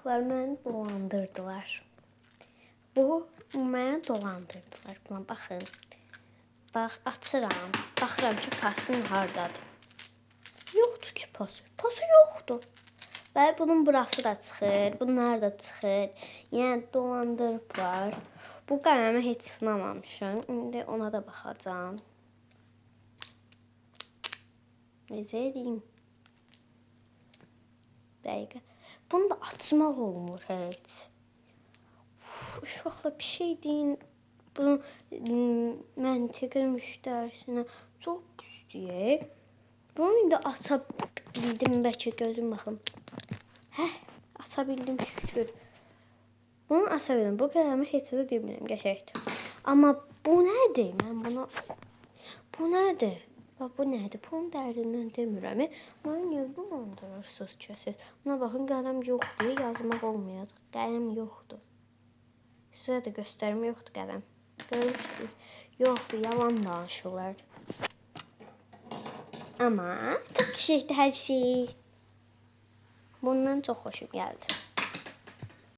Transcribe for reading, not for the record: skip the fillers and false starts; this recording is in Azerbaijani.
uşaqlar məni dolandırdılar. Məni dolandırdılar. Buna baxın. Bax, açıram. Baxıram ki, pasın hardadır. Yoxdur ki pası. Pası yoxdur. Və bunun burası da çıxır. Bunlar da çıxır. Yəni dolandırıblar. Bu qələmi heç sınamamışam. İndi ona da baxacağam. Necə edeyim? Dəqiqə. Bunu da açmaq olmur heç. Uşaqlar bir şey deyin. Bunu məntiqi müştərisinə çox istəyir. Bunu indi aça bildim bəlkə gözüm baxım. Aça bildim şükür. Bunu aça bildim. Bu qələmi heç də demirəm, qəşəngdir. Amma bu nədir? Mən buna bu nədir? Bax bu nədir? Bunun dərdindən demirəm. Mənə niyə dolandırırsınız ki siz? Buna baxın, qələm yoxdur, yazmaq olmayacaq. Qələm yoxdur. Sizə də göstərim, yoxdur qələm. Görürsünüz? Yoxdur, yalan danışırlar. Amma çok şişdi hər şey. Bundan çox xoşum gəldi.